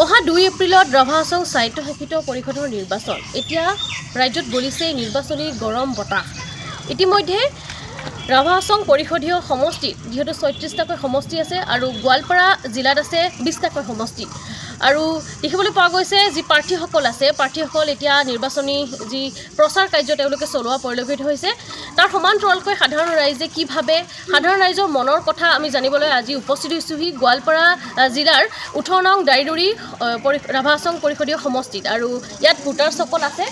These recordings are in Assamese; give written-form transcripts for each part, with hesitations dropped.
অহা 2 এপ্ৰিলত ৰাভা হাছং স্বায়ত্তশাসিত পৰিষদৰ নিৰ্বাচন এতিয়া ৰাজ্যত বলিছে নিৰ্বাচনী গৰম বতাহ ইতিমধ্যে ৰাভা হাছং পৰিষদীয় সমষ্টি যিহেতু ৩৬টাকৈ সমষ্টি আছে আৰু গোৱালপাৰা জিলাত আছে ২০টাকৈ সমষ্টি আৰু দেখিবলৈ পোৱা গৈছে যি প্ৰাৰ্থীসকল আছে প্ৰাৰ্থীসকল এতিয়া নিৰ্বাচনী যি প্ৰচাৰ কাৰ্য তেওঁলোকে চলোৱা পৰিলক্ষিত হৈছে তাৰ সমান্তৰালকৈ সাধাৰণ ৰাইজে কিভাৱে সাধাৰণ ৰাইজৰ মনৰ কথা আমি জানিবলৈ আজি উপস্থিত হৈছোহি গোৱালপাৰা জিলাৰ ১৮ নং দাইদুৰী ৰাভা হাছং পৰিষদীয় সমষ্টিত আৰু ইয়াত ভোটাৰসকল আছে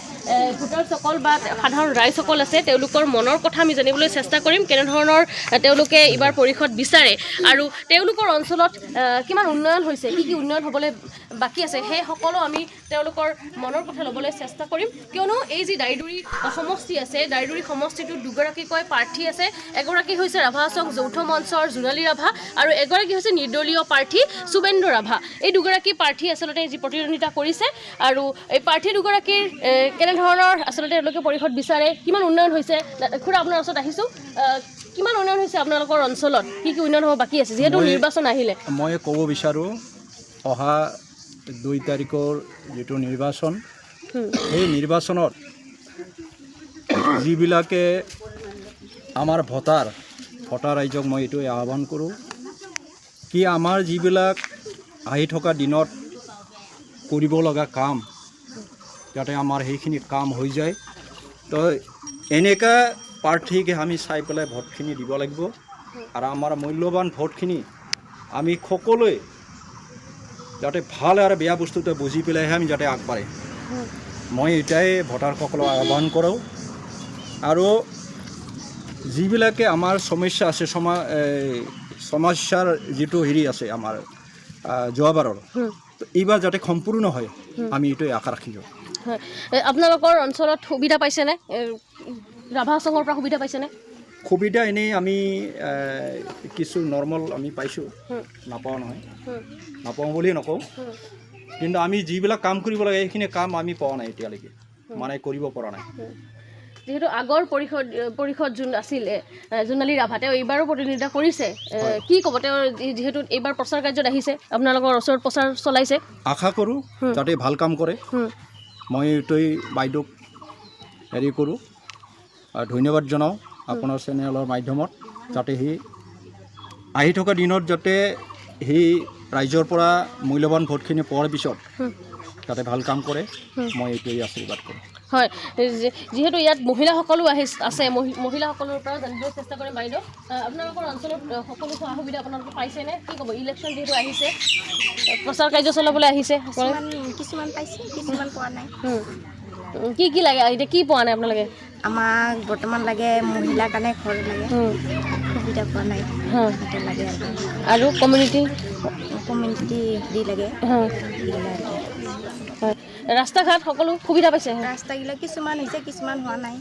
ভোটাৰসকল বা সাধাৰণ ৰাইজসকল আছে তেওঁলোকৰ মনৰ কথা আমি জানিবলৈ চেষ্টা কৰিম কেনেধৰণৰ তেওঁলোকে এইবাৰ পৰিষদ বিচাৰে আৰু তেওঁলোকৰ অঞ্চলত কিমান উন্নয়ন হৈছে কি উন্নয়ন হ'বলৈ বাকী আছে সেই সকলো আমি তেওঁলোকৰ মনৰ কথা ল'বলৈ চেষ্টা কৰিম কিয়নো এই যি দাইদুৰী সমষ্টি আছে দাইদুৰী সমষ্টিটোত দুগৰাকীকৈ প্ৰাৰ্থী আছে এগৰাকী হৈছে ৰাভা হাছং যৌথ মঞ্চৰ জোনালী ৰাভা আৰু এগৰাকী হৈছে নিৰ্দলীয় প্ৰাৰ্থী সুবেন্দ্ৰ ৰাভা এই দুগৰাকী প্ৰাৰ্থী আচলতে যি প্ৰতিদ্বন্দ্বিতা কৰিছে আৰু এই প্ৰাৰ্থী দুগৰাকীৰ কেনেধৰণৰ আচলতে তেওঁলোকে পৰিষদ বিচাৰে কিমান উন্নয়ন হৈছে খুৰা আপোনাৰ ওচৰত আহিছোঁ কিমান উন্নয়ন হৈছে আপোনালোকৰ অঞ্চলত কি উন্নয়ন হ'ব বাকী আছে যিহেতু নিৰ্বাচন আহিলে মই ক'ব বিচাৰোঁ অহা 2 তাৰিখৰ যিটো নিৰ্বাচন এই নিৰ্বাচনত যিবিলাকে আমাৰ ভোটাৰ ৰাইজক মই এইটোৱে আহ্বান কৰোঁ কি আমাৰ যিবিলাক আহি থকা দিনত কৰিব লগা কাম যাতে আমাৰ সেইখিনি কাম হৈ যায় তো এনেকুৱা প্ৰাৰ্থীক আমি চাই পেলাই ভোটখিনি দিব লাগিব আৰু আমাৰ মূল্যৱান ভোটখিনি আমি সকলোৱে যাতে ভাল আৰু বেয়া বস্তুটো বুজি পেলাইহে আমি যাতে আগবাঢ়ে মই এটাই ভোটাৰসকলক আহ্বান কৰোঁ আৰু যিবিলাকে আমাৰ সমস্যা আছে সমস্যাৰ যিটো হেৰি আছে আমাৰ যোৱাবাৰৰ এইবাৰ যাতে সম্পূৰ্ণ হয় আমি এইটোৱে আশা ৰাখিছোঁ আপোনালোকৰ অঞ্চলত সুবিধা পাইছেনে ৰাভা হাছঙৰ পৰা সুবিধা পাইছেনে সুবিধা এনেই আমি কিছু নৰ্মেল আমি পাইছোঁ নাপাওঁ নহয় নাপাওঁ বুলিয়ে নকওঁ কিন্তু আমি যিবিলাক কাম কৰিব লাগে সেইখিনি কাম আমি পোৱা নাই এতিয়ালৈকে মানে কৰিব পৰা নাই যিহেতু আগৰ পৰিষদ যোন আছিলে জোনালী ৰাভা তেওঁ এইবাৰো প্ৰতিনিধিত্ব কৰিছে কি ক'ব তেওঁ যিহেতু এইবাৰ প্ৰচাৰ কাৰ্যত আহিছে আপোনালোকৰ ওচৰত প্ৰচাৰ চলাইছে আশা কৰোঁ যাতে ভাল কাম কৰে মই এইটোৱে বাইদেউক হেৰি কৰোঁ আৰু ধন্যবাদ জনাওঁ আপোনাৰ চেনেলৰ মাধ্যমত যাতে সি আহি থকা দিনত যাতে সেই ৰাইজৰ পৰা মূল্যৱান ভোটখিনি পোৱাৰ পিছত যাতে ভাল কাম কৰে মই এইটোৱে আশীৰ্বাদ কৰোঁ হয় যিহেতু ইয়াত মহিলাসকলো আছে মহিলাসকলৰ পৰা জানিবলৈ চেষ্টা কৰিম বাইদেউ আপোনালোকৰ অঞ্চলত সকলো সা সুবিধা আপোনালোকে পাইছেনে কি ক'ব ইলেকশ্যন যিহেতু আহিছে প্ৰচাৰ কাৰ্য চলাবলৈ আহিছে কিছুমান পাইছে কিছুমান পোৱা নাই কি লাগে এতিয়া কি পোৱা নাই আপোনালোকে আমাক বৰ্তমান লাগে মহিলাৰ কাৰণে ঘৰ লাগে সুবিধা পোৱা নাই লাগে আৰু কমিউনিটি হেৰি লাগে হয় ৰাস্তা ঘাট সকলো সুবিধা পাইছে ৰাস্তাগিলা কিছুমান হৈছে কিছুমান হোৱা নাই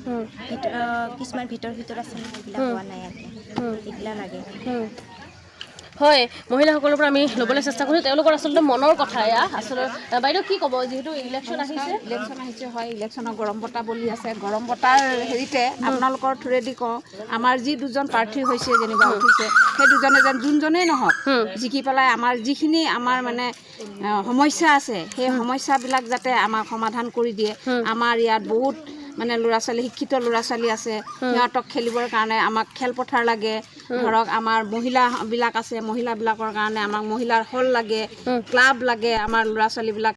কিছুমান ভিতৰত আছে সেইবিলাক হোৱা নাই এইগিলা লাগে হয় মহিলাসকলৰ পৰা আমি ল'বলৈ চেষ্টা কৰিছোঁ তেওঁলোকৰ আচলতে মনৰ কথা এয়া আচলতে বাইদেউ কি ক'ব যিহেতু ইলেকশ্যন আহিছে হয় ইলেকশ্যনৰ গৰম বতাহ বলি আছে গৰম বতাৰ হেৰিতে আপোনালোকৰ থ্ৰুৱেদি কওঁ আমাৰ যি দুজন প্ৰাৰ্থী হৈছে যেনিবা উঠিছে সেই দুজনে যেন যোনজনেই নহওক জিকি পেলাই আমাৰ যিখিনি আমাৰ মানে সমস্যা আছে সেই সমস্যাবিলাক যাতে আমাক সমাধান কৰি দিয়ে আমাৰ ইয়াত বহুত মানে ল'ৰা ছোৱালী শিক্ষিত ল'ৰা ছোৱালী আছে সিহঁতক খেলিবৰ কাৰণে আমাক খেলপথাৰ লাগে ধৰক আমাৰ মহিলাবিলাক আছে মহিলাবিলাকৰ কাৰণে আমাক মহিলাৰ হল লাগে ক্লাব লাগে আমাৰ ল'ৰা ছোৱালীবিলাক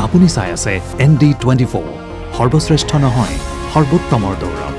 আপুনি চাই আছে ND24 সৰ্বশ্ৰেষ্ঠ নহয় সৰ্বোত্তমৰ দৌৰত